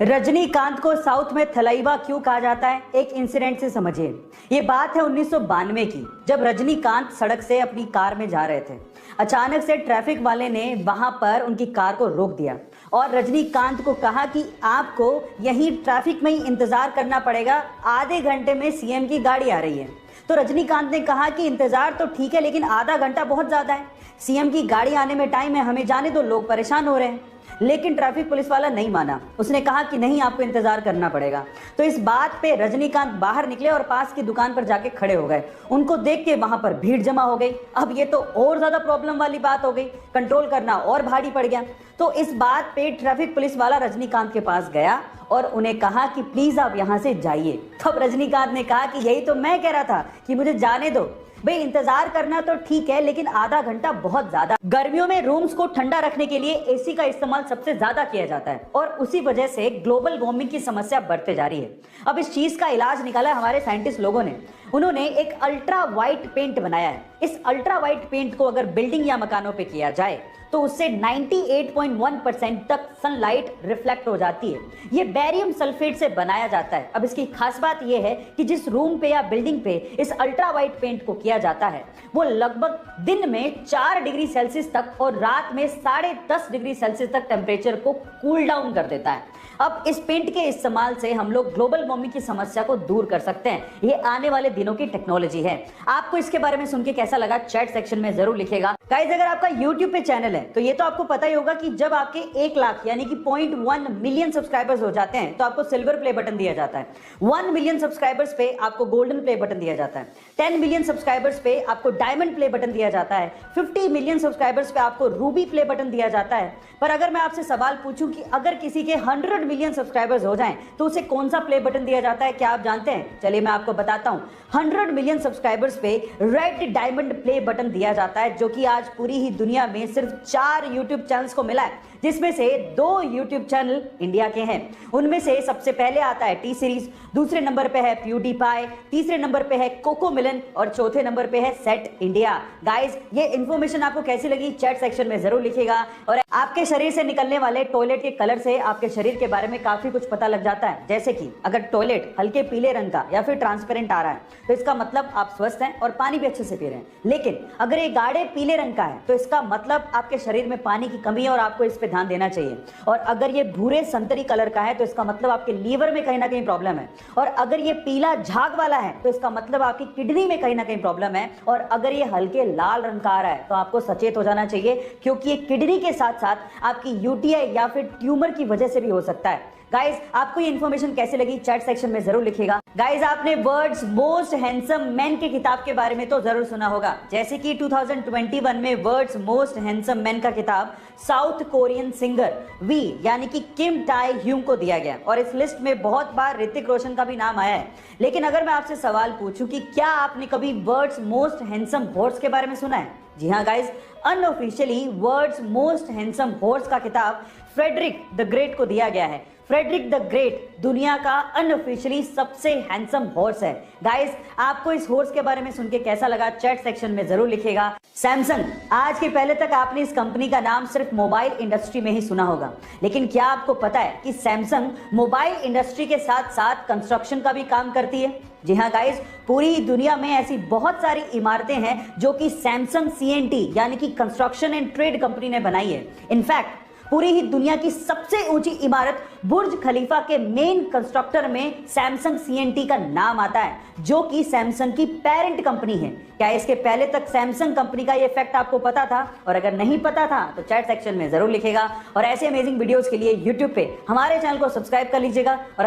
रजनीकांत को साउथ में थलाइवा क्यों कहा जाता है, एक इंसिडेंट से समझिए। ये बात है 1992 की, जब रजनीकांत सड़क से अपनी कार में जा रहे थे। अचानक से ट्रैफिक वाले ने वहां पर उनकी कार को रोक दिया और रजनीकांत को कहा कि आपको यहीं ट्रैफिक में ही इंतजार करना पड़ेगा, आधे घंटे में सीएम की गाड़ी आ रही है। तो रजनीकांत ने कहा कि इंतजार तो ठीक है, लेकिन आधा घंटा बहुत ज्यादा है, सीएम की गाड़ी आने में टाइम है, हमें जाने दो, लोग परेशान हो रहे हैं। लेकिन ट्रैफिक पुलिस वाला नहीं माना, उसने कहा कि नहीं, आपको इंतजार करना पड़ेगा। तो इस बात पे रजनीकांत बाहर निकले और पास की दुकान पर जाके खड़े हो गए। उनको देख के वहां पर भीड़ जमा हो गई। अब ये तो और ज्यादा प्रॉब्लम वाली बात हो गई, कंट्रोल करना और भारी पड़ गया। तो इस बात पे ट्रैफिक पुलिस वाला रजनीकांत के पास गया और उन्हें कहा कि प्लीज आप यहां से जाइए। तब रजनीकांत ने कहा कि यही तो मैं कह रहा था कि मुझे जाने दो भाई, इंतजार करना तो ठीक है, लेकिन आधा घंटा बहुत ज्यादा। गर्मियों में रूम्स को ठंडा रखने के लिए एसी का इस्तेमाल सबसे ज्यादा किया जाता है और उसी वजह से ग्लोबल वार्मिंग की समस्या बढ़ते जा रही है। अब इस चीज का इलाज निकाला हमारे साइंटिस्ट लोगों ने। उन्होंने एक अल्ट्रा वाइट पेंट बनाया है। इस अल्ट्रा वाइट पेंट को अगर बिल्डिंग या मकानों पे किया जाए तो उससे 98.1% तक सनलाइट रिफ्लेक्ट हो जाती है। ये बेरियम सल्फेट से बनाया जाता है। अब इसकी खास बात यह है कि जिस रूम पे या बिल्डिंग पे इस अल्ट्रा वाइट पेंट को किया जाता है वो लगभग दिन में 4 डिग्री सेल्सियस तक और रात में 10.5 डिग्री सेल्सियस तक टेम्परेचर को कूल डाउन कर देता है। अब इस पेंट के इस्तेमाल से हम लोग ग्लोबल वार्मिंग की समस्या को दूर कर सकते हैं। ये आने वाले दिनों की टेक्नोलॉजी है। आपको इसके बारे में सुन के कैसा लगा, चैट सेक्शन में जरूर लिखिएगा। गाइस, अगर आपका YouTube पे चैनल है तो ये तो आपको पता ही होगा कि जब आपके 1 लाख यानी कि 0.1 मिलियन सब्सक्राइबर्स हो जाते हैं तो आपको सिल्वर प्ले बटन दिया जाता है। 1 मिलियन सब्सक्राइबर्स पे आपको गोल्डन प्ले बटन दिया जाता है। 10 मिलियन सब्सक्राइबर्स पे आपको डायमंड प्ले बटन दिया जाता है। 50 मिलियन सब्सक्राइबर्स पे आपको रूबी प्ले बटन दिया जाता है। पर अगर मैं आपसे सवाल पूछूं कि अगर किसी के 100 मिलियन सब्सक्राइबर्स हो जाएं तो उसे कौन सा प्ले बटन दिया जाता है, क्या आप जानते हैं? चलिए मैं आपको बताता हूं। 100 मिलियन सब्सक्राइबर्स पे रेड डायमंड प्ले बटन दिया जाता है, जो कि आज पूरी ही दुनिया में सिर्फ 4 यूट्यूब चैनल्स को मिला है, जिसमें से 2 यूट्यूब चैनल इंडिया के हैं। उनमें से सबसे पहले आता है टी सीरीज, दूसरे नंबर पे है प्यूडीपाई, तीसरे नंबर पे है कोको मिलन और चौथे नंबर पे है सेट इंडिया। गाइस, ये इन्फॉर्मेशन आपको कैसी लगी चैट सेक्शन में जरूर लिखिएगा। और आपके शरीर से निकलने वाले टॉयलेट के कलर से आपके शरीर के बारे में काफी कुछ पता लग जाता है। जैसे कि अगर टॉयलेट हल्के पीले रंग का या फिर ट्रांसपेरेंट आ रहा है तो इसका मतलब आप स्वस्थ हैं और पानी भी अच्छे से पी रहे हैं। लेकिन अगर ये गाढ़े पीले रंग का है तो इसका मतलब आपके शरीर में पानी की कमी है और आपको इस पे ध्यान देना चाहिए। और अगर ये भूरे संतरी कलर का है तो इसका मतलब आपके लीवर में कहीं ना कहीं प्रॉब्लम है। और अगर ये पीला झाग वाला है तो इसका मतलब आपकी किडनी में कहीं ना कहीं प्रॉब्लम है। और अगर ये हल्के लाल रंग का आ रहा है तो आपको सचेत हो जाना चाहिए, क्योंकि ये किडनी के साथ साथ आपकी यूटीआई या फिर ट्यूमर की वजह से भी हो सकता है। गाइज, आपको ये इन्फॉर्मेशन कैसे लगी चैट सेक्शन में जरूर लिखिएगा। गाइज, आपने वर्ल्ड्स मोस्ट हैंडसम मैन के किताब के बारे में तो जरूर सुना होगा। जैसे कि 2021 में वर्ल्ड्स मोस्ट हैंडसम मैन का किताब साउथ कोरियन सिंगर वी यानी कि किम टाई ह्यूम को दिया गया और इस लिस्ट में बहुत बार ऋतिक रोशन का भी नाम आया है। लेकिन अगर मैं आपसे सवाल पूछूं कि क्या आपने कभी वर्ल्ड्स मोस्ट हैंडसम हॉर्स के बारे में सुना है? जी हाँ guys, unofficially world's most handsome horse का किताब फ्रेडरिक द ग्रेट को दिया गया है। फ्रेडरिक द ग्रेट दुनिया का अनऑफिशियली सबसे हैंडसम हॉर्स है। गाइस, आपको इस हॉर्स के बारे में सुन के कैसा लगा चैट सेक्शन में जरूर लिखिएगा। सैमसंग, आज के पहले तक आपने इस कंपनी का नाम सिर्फ मोबाइल इंडस्ट्री में ही सुना होगा, लेकिन क्या आपको पता है कि सैमसंग मोबाइल इंडस्ट्री के साथ साथ कंस्ट्रक्शन का भी काम करती है? जी हाँ गाइस, पूरी दुनिया में ऐसी बहुत सारी इमारतें हैं जो कि सैमसंग सीएनटी यानी कि कंस्ट्रक्शन एंड ट्रेड कंपनी ने बनाई है। इनफैक्ट पूरी ही दुनिया की सबसे ऊंची इमारत बुर्ज खलीफा के मेन कंस्ट्रक्टर में सैमसंग सीएनटी का नाम आता है, जो कि सैमसंग की पेरेंट कंपनी है। क्या इसके पहले तक सैमसंग कंपनी का ये फैक्ट आपको पता था? और अगर नहीं पता था तो चैट सेक्शन में जरूर लिखेगा। और ऐसे अमेजिंग वीडियोस के लिए यूट्यूब पे हमारे चैनल को सब्सक्राइब कर लीजिएगा। और